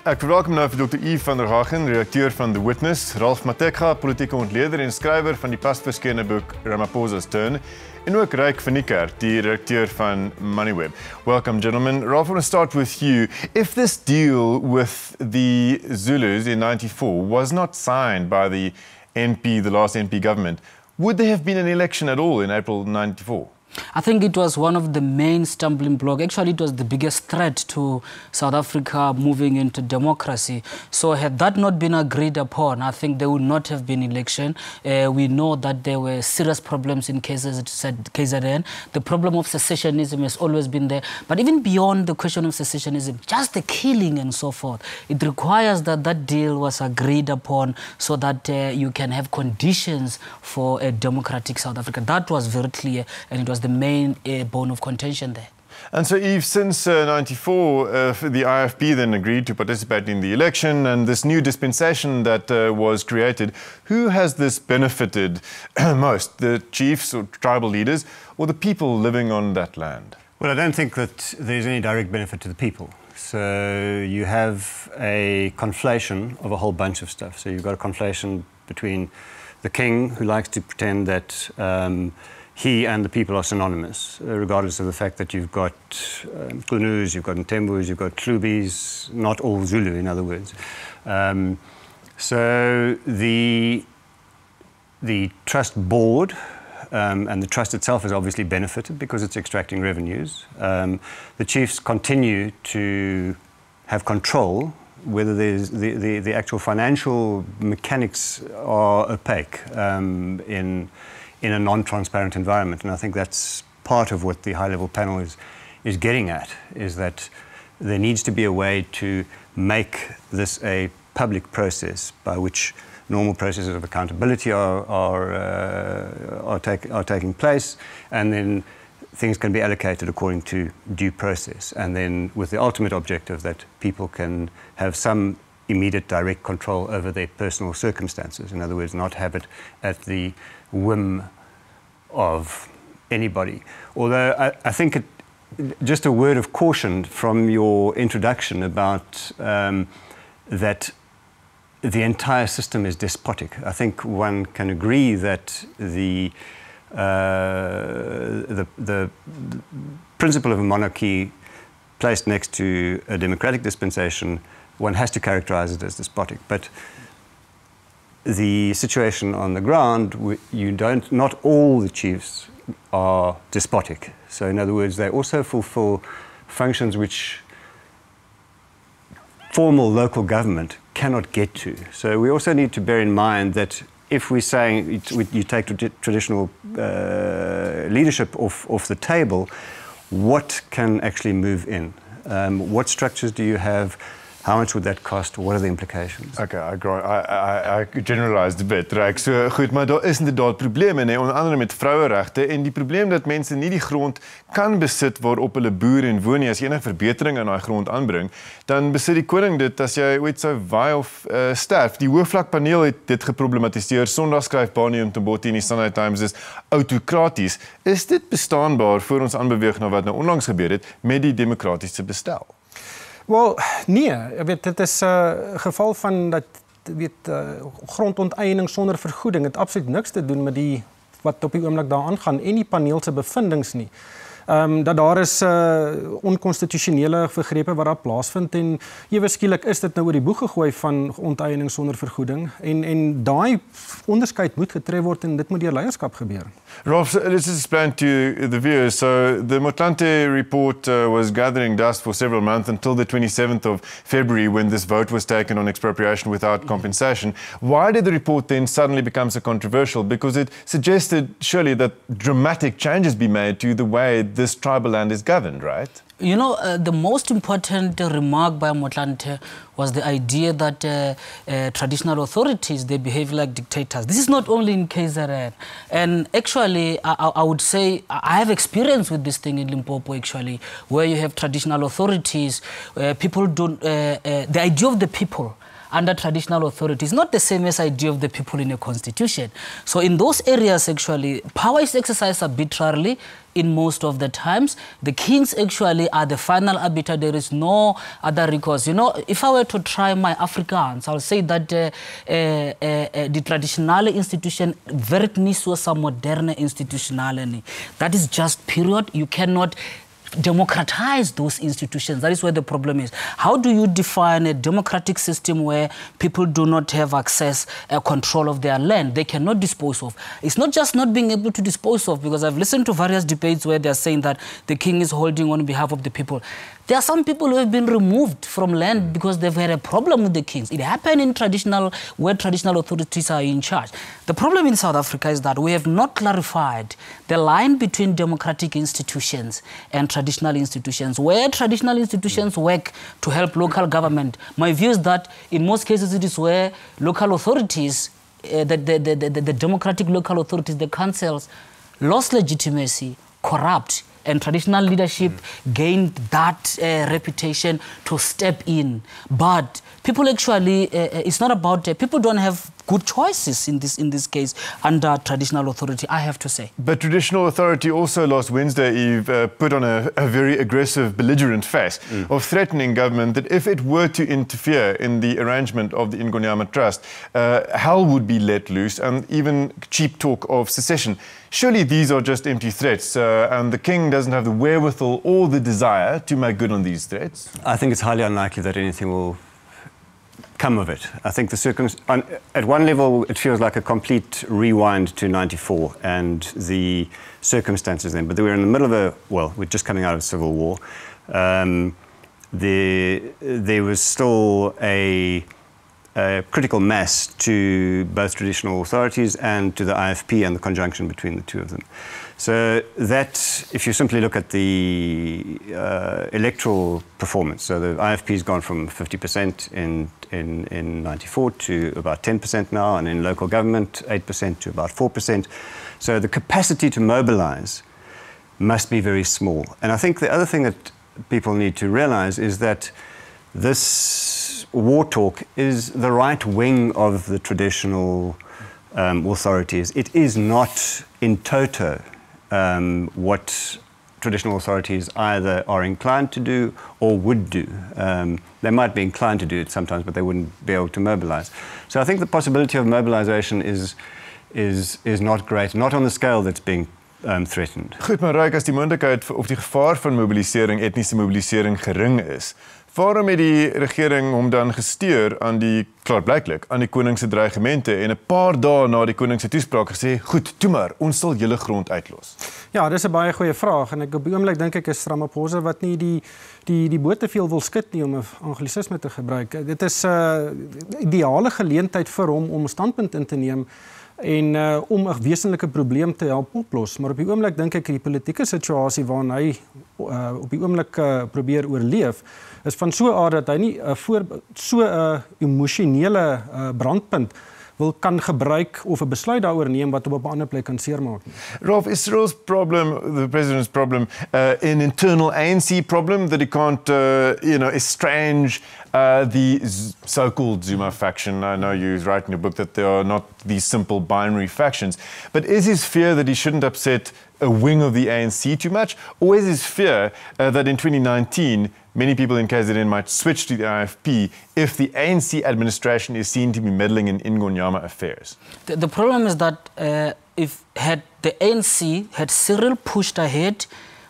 Ek verwelkom nou vir Dr. Yves Vanderhaeghen, redakteur van The Witness, Ralph Mathekga, politieke ontleder en skrywer van die pas verskene boek Ramaphosa's Turn, en ook Ryk van Niekerk, die redakteur van Moneyweb. Welcome, gentlemen. Ralph, I want to start with you. If this deal with the Zulus in '94 was not signed by the last NP government, would there have been an election at all in April '94? I think it was one of the main stumbling blocks. Actually, it was the biggest threat to South Africa moving into democracy. So had that not been agreed upon, I think there would not have been election. We know that there were serious problems in KZN. The problem of secessionism has always been there. But even beyond the question of secessionism, just the killing and so forth, it requires that that deal was agreed upon so that you can have conditions for a democratic South Africa. That was very clear, and it was the main bone of contention there. And so, Yves, since '94, the IFP then agreed to participate in the election, and this new dispensation that was created, who has this benefited most? The chiefs or tribal leaders, or the people living on that land? Well, I don't think that there's any direct benefit to the people. So you have a conflation of a whole bunch of stuff. So you've got a conflation between the king, who likes to pretend that he and the people are synonymous, regardless of the fact that you've got Kunus, you've got Ntembus, you've got Klubis, not all Zulu, in other words. So the trust board and the trust itself has obviously benefited because it's extracting revenues. The chiefs continue to have control. Whether there's the actual financial mechanics are opaque in a non-transparent environment. And I think that's part of what the high-level panel is getting at, is that there needs to be a way to make this a public process by which normal processes of accountability are taking place, and then things can be allocated according to due process, and then with the ultimate objective that people can have some immediate direct control over their personal circumstances. In other words, not have it at the whim of anybody. Although I think just a word of caution from your introduction about that the entire system is despotic. I think one can agree that the principle of a monarchy placed next to a democratic dispensation, one has to characterize it as despotic. But the situation on the ground, not all the chiefs are despotic. So in other words, they also fulfill functions which formal local government cannot get to. So we also need to bear in mind that if we're saying you take traditional leadership off the table, what can actually move in? What structures do you have? How much would that cost? What are the implications? Okay, I generalized a bit, Ryk. So goed, maar daar is inderdaad probleme, nee, onder andere met vroueregte, en die probleem dat mense nie die grond kan besit waarop hulle boer en woon nie. As jy enige verbetering aan daai grond aanbring, dan besit die koning dit as jy ooit sou waai of sterf. Die hoofvlakpaneel het dit geproblematiseer. Sondag skryf Bani Mthombothi in die Sunday Times is autokraties. Is dit bestaanbaar voor ons aanbeweeg na wat nou onlangs gebeur het met die demokratiese bestel? Wel, nee, ek weet dit is 'n geval van dat grondonteeneming sonder vergoeding het absoluut niks te doen met die wat op die oomblik daar aangaan en die paneel se bevindings nie. Dat daar is onkonstitusionele vergrepe wat daar plaasvind en ewe skielik is dit nou oor die boeg gegooi van onteiening sonder vergoeding en daai onderskeid moet getref word en dit moet deur leierskap gebeur. Ralph, let's just explain to the viewers. So the Motlanthe report was gathering dust for several months until the 27th of February when this vote was taken on expropriation without compensation. Why did the report then suddenly become so controversial? Because it suggested surely that dramatic changes be made to the way this tribal land is governed, right? You know, the most important remark by Motlanthe was the idea that traditional authorities, they behave like dictators. This is not only in KZN. And actually, I would say, I have experience with this thing in Limpopo, actually, where you have traditional authorities, people don't, the idea of the people under traditional authority is not the same as idea of the people in a constitution. So in those areas, actually, power is exercised arbitrarily in most of the times. The kings actually are the final arbiter. There is no other recourse. You know, if I were to try my Afrikaans, I'll say that the traditionele institution werkt nie soos 'n moderne institutionele nie. That is just period. You cannot democratize those institutions. That is where the problem is. How do you define a democratic system where people do not have access, control of their land? They cannot dispose of. It's not just not being able to dispose of, because I've listened to various debates where they're saying that the king is holding on behalf of the people. There are some people who have been removed from land because they've had a problem with the kings. It happened in where traditional authorities are in charge. The problem in South Africa is that we have not clarified the line between democratic institutions and traditional institutions. Where traditional institutions work to help local government, my view is that in most cases it is where local authorities, the democratic local authorities, the councils, lost legitimacy, corrupt, and traditional leadership gained that reputation to step in. But people actually, it's not about, people don't have good choices in this case under traditional authority, I have to say. But traditional authority also last Wednesday, Yves, put on a very aggressive, belligerent face of threatening government that if it were to interfere in the arrangement of the Ingonyama-trust, hell would be let loose, and even cheap talk of secession. Surely these are just empty threats, and the king doesn't have the wherewithal or the desire to make good on these threats? I think it's highly unlikely that anything will come of it. I think at one level it feels like a complete rewind to 94 and the circumstances then, but we're in the middle of we're just coming out of a civil war. There was still a critical mass to both traditional authorities and to the IFP and the conjunction between the two of them. So that, if you simply look at the electoral performance, so the IFP's gone from 50% in 94 to about 10% now, and in local government 8% to about 4%. So the capacity to mobilize must be very small. And I think the other thing that people need to realize is that this war talk is the right wing of the traditional authorities. It is not in toto what traditional authorities either are inclined to do or would do. They might be inclined to do it sometimes, but they wouldn't be able to mobilize. So I think the possibility of mobilization is not great, not on the scale that's being threatened. Goed, maar Ryk, as die moontlikheid of die gevaar van mobilisering, etniese mobilisering gering is, waarom het die regering hom dan gesteer aan die, klaarblyklik, aan die koning se dreigemente en 'n paar dae na die koning se toespraak gesê, goed, toe maar, ons sal julle grond uitlos? Ja, dis 'n baie goeie vraag en ek op die oomblik dink ek is Ramaphosa wat nie die boot te veel wil skud nie, om 'n anglisisme te gebruik. Dit is 'n ideale geleentheid vir hom om 'n standpunt in te neem en om 'n wesenlike probleem te help oplos. Maar op die oomblik dink ek die politieke situasie waarin hy op die oomblik probeer oorleef, is van so 'n aard dat hy nie so 'n emosionele brandpunt kan gebruik of 'n besluit daaroor neem wat op 'n ander plek kan seermaak. Ralph, is Cyril's problem, the president's problem, an internal ANC problem that he can't, estrange the so-called Zuma faction? I know you write in your book that they are not these simple binary factions, but is his fear that he shouldn't upset a wing of the ANC too much, or is his fear that in 2019 many people in KZN might switch to the IFP if the ANC administration is seen to be meddling in Ingonyama affairs? The problem is that had the ANC, had Cyril pushed ahead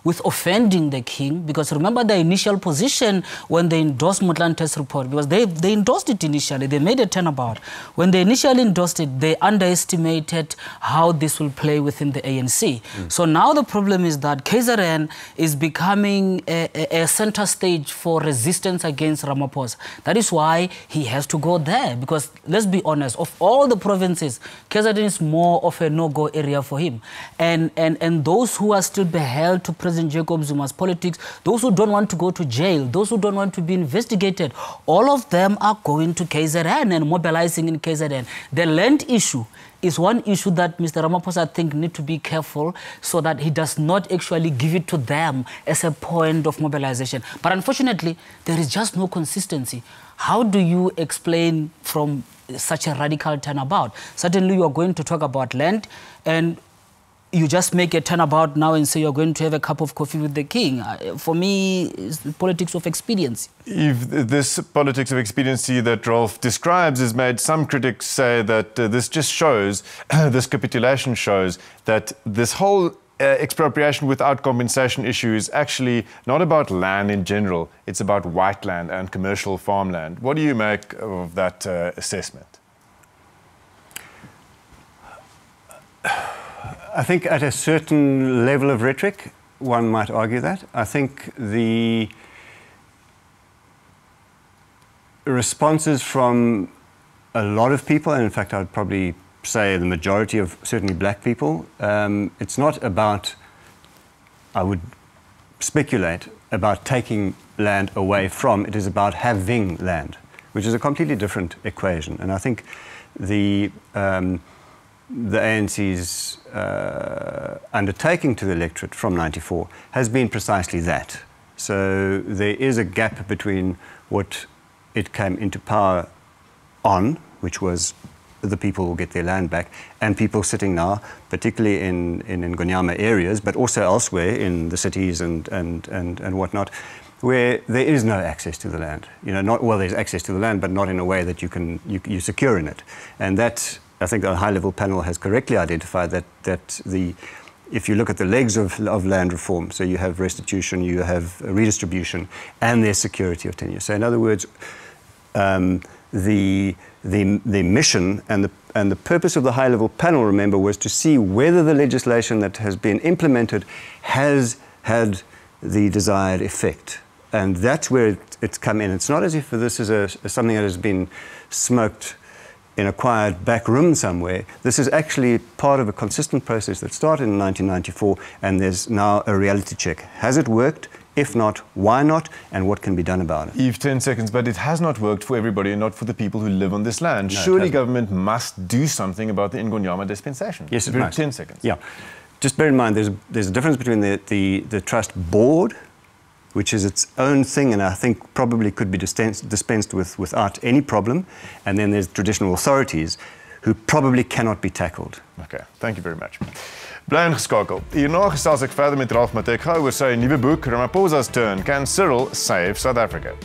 with offending the king, because remember the initial position when they endorsed Motlante's report, because they endorsed it initially, they made a turnabout. When they initially endorsed it, they underestimated how this will play within the ANC. So now the problem is that KZN is becoming a center stage for resistance against Ramaphosa. That is why he has to go there, because let's be honest, of all the provinces, KZN is more of a no-go area for him. And those who are still beheld to President President Jacob Zuma's politics, those who don't want to go to jail, those who don't want to be investigated, all of them are going to KZN and mobilizing in KZN. The land issue is one issue that Mr. Ramaphosa, I think, need to be careful so that he does not actually give it to them as a point of mobilization. But unfortunately, there is just no consistency. How do you explain from such a radical turnabout? Certainly, you are going to talk about land, and you just make a turnabout now and say you're going to have a cup of coffee with the king. For me, it's the politics of expediency. If this politics of expediency that Ralph describes has made some critics say that this just shows, this capitulation shows that this whole expropriation without compensation issue is actually not about land in general. It's about white land and commercial farmland. What do you make of that assessment? I think at a certain level of rhetoric, one might argue that. I think the responses from a lot of people, and in fact I'd probably say the majority of certainly black people, it's not about, I would speculate, about taking land away from, it is about having land, which is a completely different equation. And I think the ANC's undertaking to the electorate from '94 has been precisely that. So there is a gap between what it came into power on, which was the people will get their land back, and people sitting now, particularly in Ingonyama areas, but also elsewhere in the cities and whatnot, where there is no access to the land. You know, well, there's access to the land, but not in a way that you secure in it. And that, I think the high-level panel has correctly identified that if you look at the legs of land reform, so you have restitution, you have redistribution, and there's security of tenure. So in other words, the mission and the purpose of the high-level panel, remember, was to see whether the legislation that has been implemented has had the desired effect. And that's where it's come in. It's not as if this is something that has been smoked in a quiet back room somewhere. This is actually part of a consistent process that started in 1994, and there's now a reality check. Has it worked? If not, why not? And what can be done about it? Yves, 10 seconds, but it has not worked for everybody and not for the people who live on this land. No, surely government must do something about the Ingonyama dispensation. Yes, it must. 10 seconds. Yeah. Just bear in mind, there's a difference between the trust board, which is its own thing, and I think probably could be dispensed with without any problem, and then there's traditional authorities who probably cannot be tackled. Okay, thank you very much. Bly in Skakel. Hierna gesels ek verder met Ralph Mathekga oor sy nuwe boek Ramaphosa's Turn: Can Cyril Save South Africa?